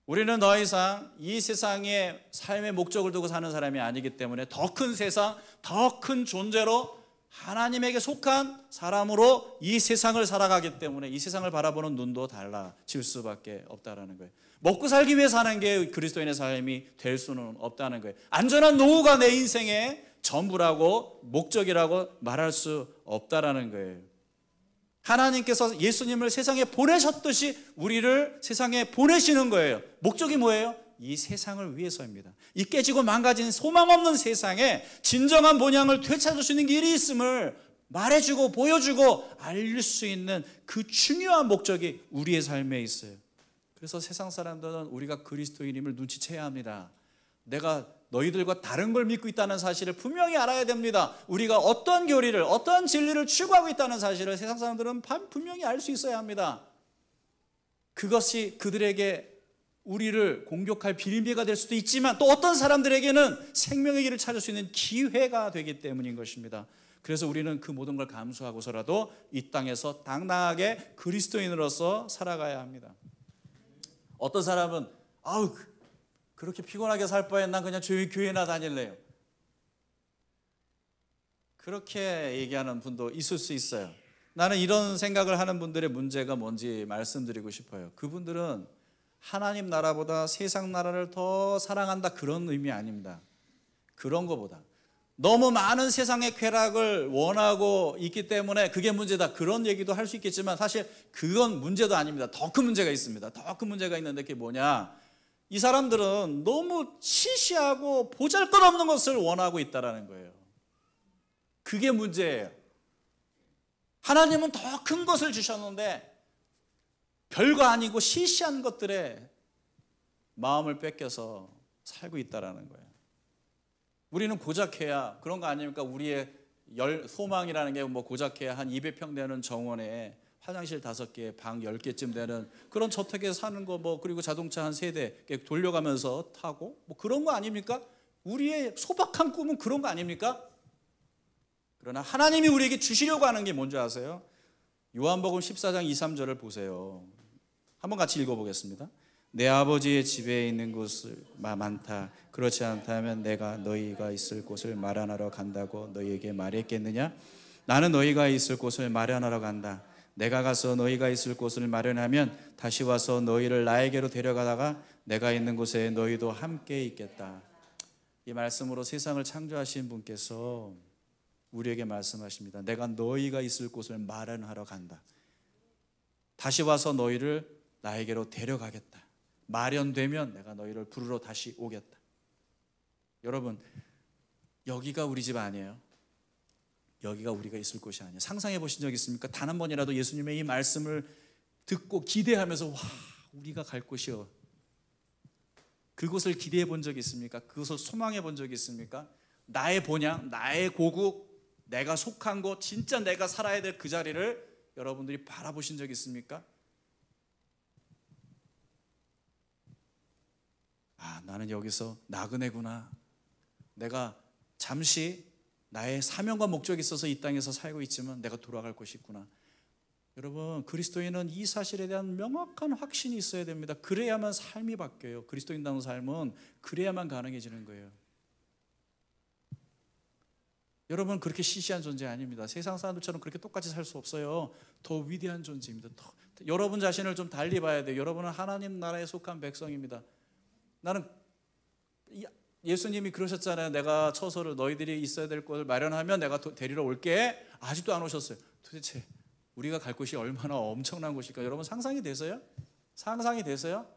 우리는 더 이상 이 세상의 삶의 목적을 두고 사는 사람이 아니기 때문에 더 큰 세상, 더 큰 존재로 하나님에게 속한 사람으로 이 세상을 살아가기 때문에 이 세상을 바라보는 눈도 달라질 수밖에 없다는 거예요. 먹고 살기 위해 사는 게 그리스도인의 삶이 될 수는 없다는 거예요. 안전한 노후가 내 인생의 전부라고 목적이라고 말할 수 없다는 거예요. 하나님께서 예수님을 세상에 보내셨듯이 우리를 세상에 보내시는 거예요. 목적이 뭐예요? 이 세상을 위해서입니다. 이 깨지고 망가진 소망 없는 세상에 진정한 본향을 되찾을 수 있는 길이 있음을 말해주고 보여주고 알릴 수 있는 그 중요한 목적이 우리의 삶에 있어요. 그래서 세상 사람들은 우리가 그리스도인임을 눈치채야 합니다. 내가 너희들과 다른 걸 믿고 있다는 사실을 분명히 알아야 됩니다. 우리가 어떤 교리를, 어떤 진리를 추구하고 있다는 사실을 세상 사람들은 분명히 알 수 있어야 합니다. 그것이 그들에게 우리를 공격할 비밀비가 될 수도 있지만 또 어떤 사람들에게는 생명의 길을 찾을 수 있는 기회가 되기 때문인 것입니다. 그래서 우리는 그 모든 걸 감수하고서라도 이 땅에서 당당하게 그리스도인으로서 살아가야 합니다. 어떤 사람은 아우 그렇게 피곤하게 살 바엔 난 그냥 조용히 교회나 다닐래요. 그렇게 얘기하는 분도 있을 수 있어요. 나는 이런 생각을 하는 분들의 문제가 뭔지 말씀드리고 싶어요. 그분들은 하나님 나라보다 세상 나라를 더 사랑한다 그런 의미 아닙니다. 그런 거보다 너무 많은 세상의 쾌락을 원하고 있기 때문에 그게 문제다 그런 얘기도 할 수 있겠지만 사실 그건 문제도 아닙니다. 더 큰 문제가 있습니다. 더 큰 문제가 있는데 그게 뭐냐? 이 사람들은 너무 시시하고 보잘것없는 것을 원하고 있다는 거예요. 그게 문제예요. 하나님은 더 큰 것을 주셨는데 별거 아니고 시시한 것들에 마음을 뺏겨서 살고 있다는 거예요. 우리는 고작해야 그런 거 아닙니까? 우리의 소망이라는 게 뭐 고작해야 한 200평 되는 정원에 화장실 5개, 방 10개쯤 되는 그런 저택에 사는 거 뭐 그리고 자동차 한 3대 돌려가면서 타고 뭐 그런 거 아닙니까? 우리의 소박한 꿈은 그런 거 아닙니까? 그러나 하나님이 우리에게 주시려고 하는 게 뭔지 아세요? 요한복음 14장 2, 3절을 보세요. 한번 같이 읽어보겠습니다. 내 아버지의 집에 있는 곳이 많다. 그렇지 않다면 내가 너희가 있을 곳을 마련하러 간다고 너희에게 말했겠느냐? 나는 너희가 있을 곳을 마련하러 간다. 내가 가서 너희가 있을 곳을 마련하면 다시 와서 너희를 나에게로 데려가다가 내가 있는 곳에 너희도 함께 있겠다. 이 말씀으로 세상을 창조하신 분께서 우리에게 말씀하십니다. 내가 너희가 있을 곳을 마련하러 간다. 다시 와서 너희를 나에게로 데려가겠다. 마련되면 내가 너희를 부르러 다시 오겠다. 여러분, 여기가 우리 집 아니에요. 여기가 우리가 있을 곳이 아니에요. 상상해 보신 적 있습니까? 단 한 번이라도 예수님의 이 말씀을 듣고 기대하면서 와, 우리가 갈 곳이요. 그곳을 기대해 본 적이 있습니까? 그곳을 소망해 본 적이 있습니까? 나의 본향, 나의 고국, 내가 속한 곳, 진짜 내가 살아야 될 그 자리를 여러분들이 바라보신 적 있습니까? 아, 나는 여기서 나그네구나. 내가 잠시 나의 사명과 목적이 있어서 이 땅에서 살고 있지만 내가 돌아갈 곳이 있구나. 여러분, 그리스도인은 이 사실에 대한 명확한 확신이 있어야 됩니다. 그래야만 삶이 바뀌어요. 그리스도인다운 삶은 그래야만 가능해지는 거예요. 여러분, 그렇게 시시한 존재 아닙니다. 세상 사람들처럼 그렇게 똑같이 살 수 없어요. 더 위대한 존재입니다. 여러분 자신을 좀 달리 봐야 돼요. 여러분은 하나님 나라에 속한 백성입니다. 나는 예수님이 그러셨잖아요. 내가 처소를 너희들이 있어야 될 곳을 마련하면 내가 데리러 올게. 아직도 안 오셨어요. 도대체 우리가 갈 곳이 얼마나 엄청난 곳일까? 여러분 상상이 되세요? 상상이 되세요?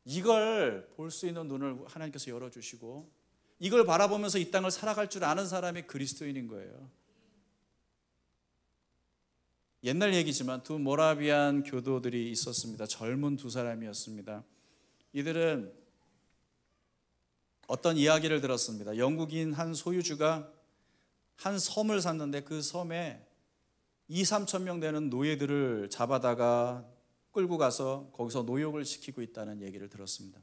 이걸 볼 수 있는 눈을 하나님께서 열어주시고 이걸 바라보면서 이 땅을 살아갈 줄 아는 사람이 그리스도인인 거예요. 옛날 얘기지만 두 모라비안 교도들이 있었습니다. 젊은 두 사람이었습니다. 이들은 어떤 이야기를 들었습니다. 영국인 한 소유주가 한 섬을 샀는데 그 섬에 2, 3천 명 되는 노예들을 잡아다가 끌고 가서 거기서 노역을 시키고 있다는 얘기를 들었습니다.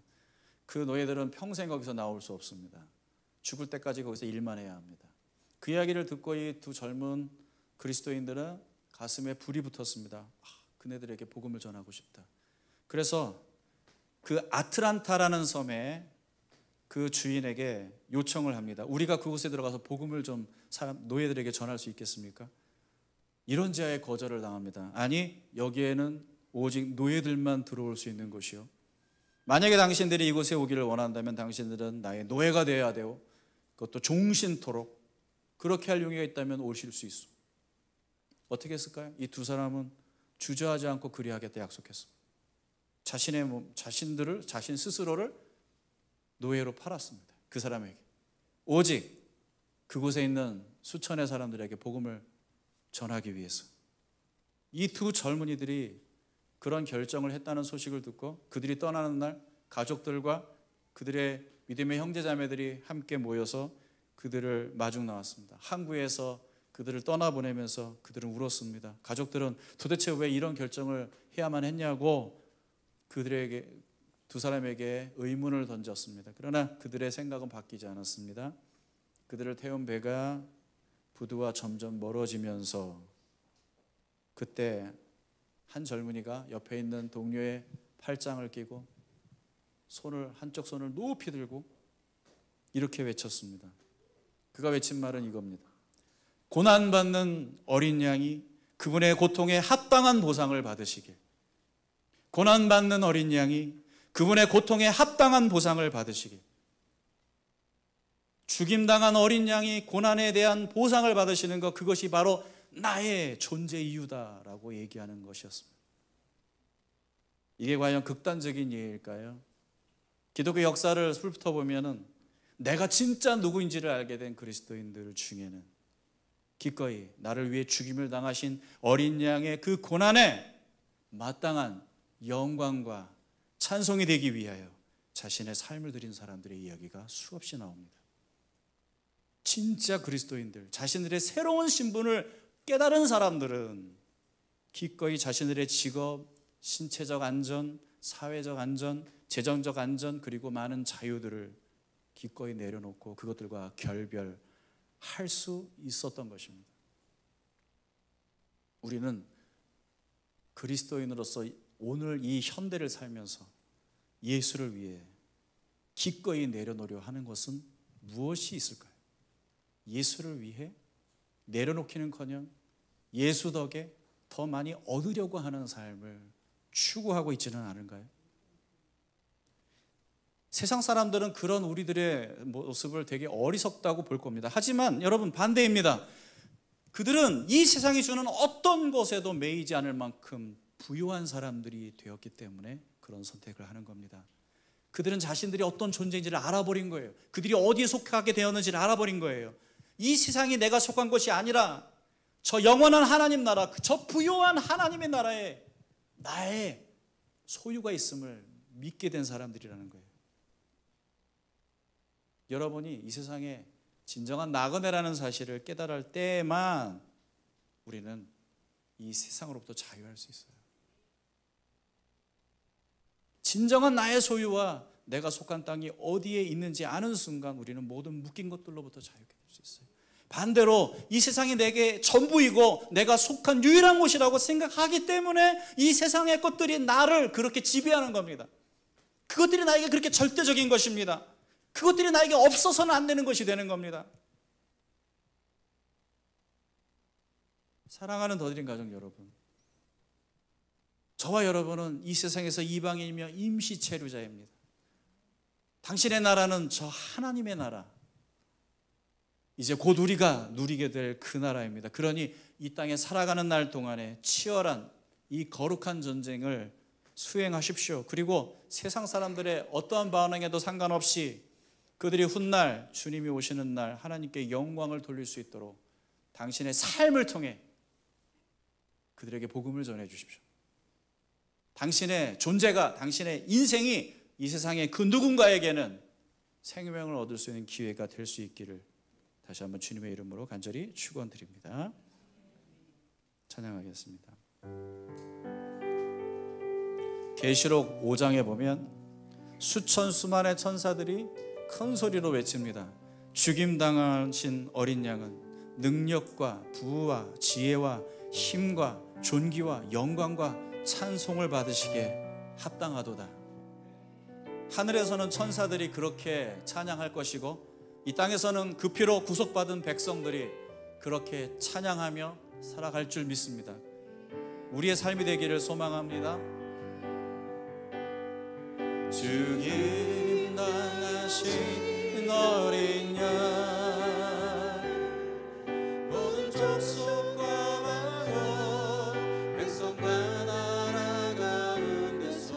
그 노예들은 평생 거기서 나올 수 없습니다. 죽을 때까지 거기서 일만 해야 합니다. 그 이야기를 듣고 이 두 젊은 그리스도인들은 가슴에 불이 붙었습니다. 그네들에게 복음을 전하고 싶다. 그래서 그 아틀란타라는 섬에 그 주인에게 요청을 합니다. 우리가 그곳에 들어가서 복음을 좀 노예들에게 전할 수 있겠습니까? 이런 제안에 거절을 당합니다. 아니, 여기에는 오직 노예들만 들어올 수 있는 곳이요. 만약에 당신들이 이곳에 오기를 원한다면 당신들은 나의 노예가 되어야 되고 그것도 종신토록 그렇게 할 용의가 있다면 오실 수 있어. 어떻게 했을까요? 이 두 사람은 주저하지 않고 그리하겠다 약속했습니다. 자신의 자신 스스로를 노예로 팔았습니다. 그 사람에게. 오직 그곳에 있는 수천의 사람들에게 복음을 전하기 위해서. 이 두 젊은이들이 그런 결정을 했다는 소식을 듣고 그들이 떠나는 날 가족들과 그들의 믿음의 형제자매들이 함께 모여서 그들을 마중 나왔습니다. 항구에서 그들을 떠나보내면서 그들은 울었습니다. 가족들은 도대체 왜 이런 결정을 해야만 했냐고 그들에게 두 사람에게 의문을 던졌습니다. 그러나 그들의 생각은 바뀌지 않았습니다. 그들을 태운 배가 부두와 점점 멀어지면서 그때 한 젊은이가 옆에 있는 동료의 팔짱을 끼고 한쪽 손을 높이 들고 이렇게 외쳤습니다. 그가 외친 말은 이겁니다. 고난받는 어린 양이 그분의 고통에 합당한 보상을 받으시길. 고난받는 어린 양이 그분의 고통에 합당한 보상을 받으시길. 죽임당한 어린 양이 고난에 대한 보상을 받으시는 것, 그것이 바로 나의 존재 이유다라고 얘기하는 것이었습니다. 이게 과연 극단적인 예일까요? 기독교 역사를 훑어보면 내가 진짜 누구인지를 알게 된 그리스도인들 중에는 기꺼이 나를 위해 죽임을 당하신 어린 양의 그 고난에 마땅한 영광과 찬송이 되기 위하여 자신의 삶을 드린 사람들의 이야기가 수없이 나옵니다. 진짜 그리스도인들, 자신들의 새로운 신분을 깨달은 사람들은 기꺼이 자신들의 직업, 신체적 안전, 사회적 안전, 재정적 안전, 그리고 많은 자유들을 기꺼이 내려놓고 그것들과 결별할 수 있었던 것입니다. 우리는 그리스도인으로서 오늘 이 현대를 살면서 예수를 위해 기꺼이 내려놓으려 하는 것은 무엇이 있을까요? 예수를 위해 내려놓기는커녕 예수 덕에 더 많이 얻으려고 하는 삶을 추구하고 있지는 않은가요? 세상 사람들은 그런 우리들의 모습을 되게 어리석다고 볼 겁니다. 하지만 여러분, 반대입니다. 그들은 이 세상이 주는 어떤 것에도 매이지 않을 만큼 부유한 사람들이 되었기 때문에 그런 선택을 하는 겁니다. 그들은 자신들이 어떤 존재인지를 알아버린 거예요. 그들이 어디에 속하게 되었는지를 알아버린 거예요. 이 세상이 내가 속한 것이 아니라 저 영원한 하나님 나라, 저 부유한 하나님의 나라에 나의 소유가 있음을 믿게 된 사람들이라는 거예요. 여러분이 이 세상에 진정한 나그네라는 사실을 깨달을 때만 우리는 이 세상으로부터 자유할 수 있어요. 진정한 나의 소유와 내가 속한 땅이 어디에 있는지 아는 순간 우리는 모든 묶인 것들로부터 자유케 될 수 있어요. 반대로 이 세상이 내게 전부이고 내가 속한 유일한 곳이라고 생각하기 때문에 이 세상의 것들이 나를 그렇게 지배하는 겁니다. 그것들이 나에게 그렇게 절대적인 것입니다. 그것들이 나에게 없어서는 안 되는 것이 되는 겁니다. 사랑하는 더드림 가족 여러분, 저와 여러분은 이 세상에서 이방인이며 임시 체류자입니다. 당신의 나라는 저 하나님의 나라, 이제 곧 우리가 누리게 될 그 나라입니다. 그러니 이 땅에 살아가는 날 동안에 치열한 이 거룩한 전쟁을 수행하십시오. 그리고 세상 사람들의 어떠한 반응에도 상관없이 그들이 훗날 주님이 오시는 날 하나님께 영광을 돌릴 수 있도록 당신의 삶을 통해 그들에게 복음을 전해 주십시오. 당신의 존재가, 당신의 인생이 이 세상의 그 누군가에게는 생명을 얻을 수 있는 기회가 될 수 있기를 다시 한번 주님의 이름으로 간절히 축원드립니다. 찬양하겠습니다. 계시록 5장에 보면 수천 수만의 천사들이 큰 소리로 외칩니다. 죽임당하신 어린 양은 능력과 부와 지혜와 힘과 존귀와 영광과 찬송을 받으시기에 합당하도다. 하늘에서는 천사들이 그렇게 찬양할 것이고 이 땅에서는 그 피로 구속받은 백성들이 그렇게 찬양하며 살아갈 줄 믿습니다. 우리의 삶이 되기를 소망합니다. 죽임당하신 어린 양 모든 족속과 왕원 백성과 나라 가운데서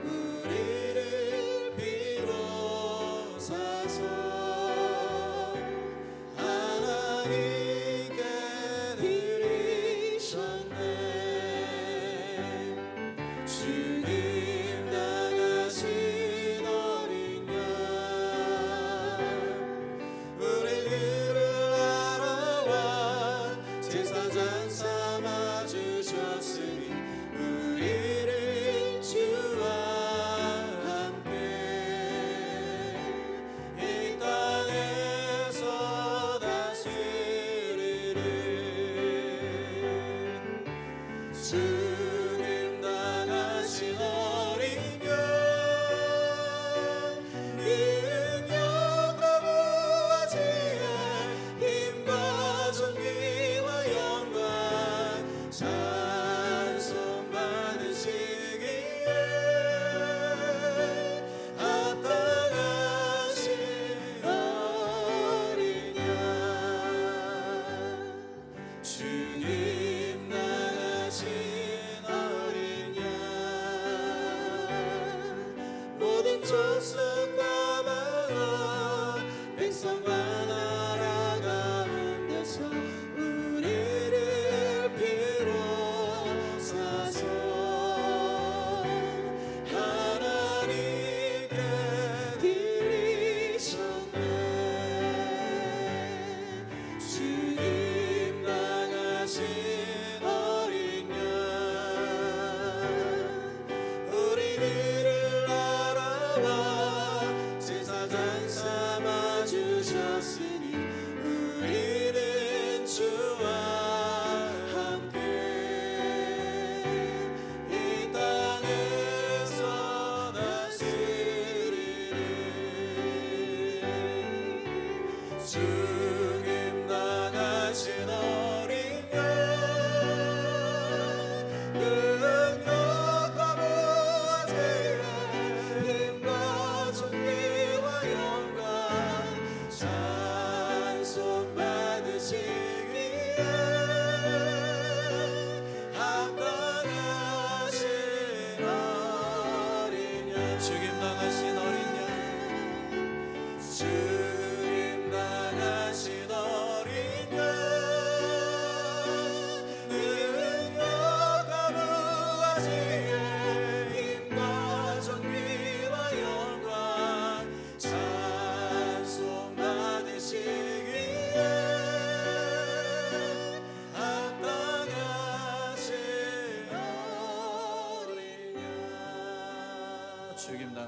우리를 비로소서 하나님께 드리셨네. 죽임당하신 어린 양 우리를 알아와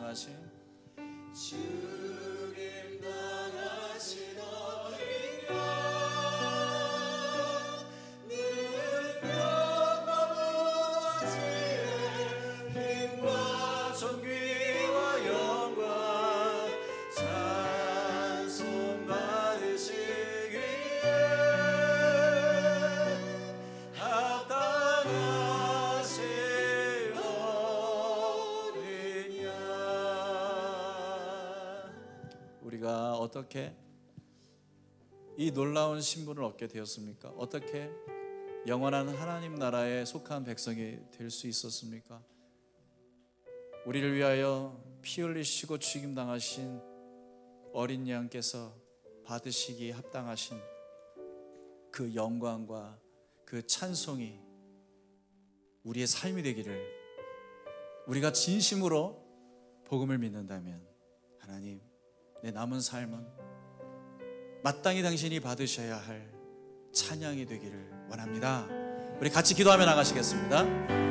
당하신 죽임 당하신 어린 양 능력과 무지의 힘과 존귀와 영광 찬송 받으시기에 합당하신 어린 양. 우리가 어떻게 이 놀라운 신분을 얻게 되었습니까? 어떻게 영원한 하나님 나라에 속한 백성이 될 수 있었습니까? 우리를 위하여 피 흘리시고 죽임당하신 어린 양께서 받으시기에 합당하신 그 영광과 그 찬송이 우리의 삶이 되기를, 우리가 진심으로 복음을 믿는다면 하나님, 내 남은 삶은 마땅히 당신이 받으셔야 할 찬양이 되기를 원합니다. 우리 같이 기도하며 나가시겠습니다.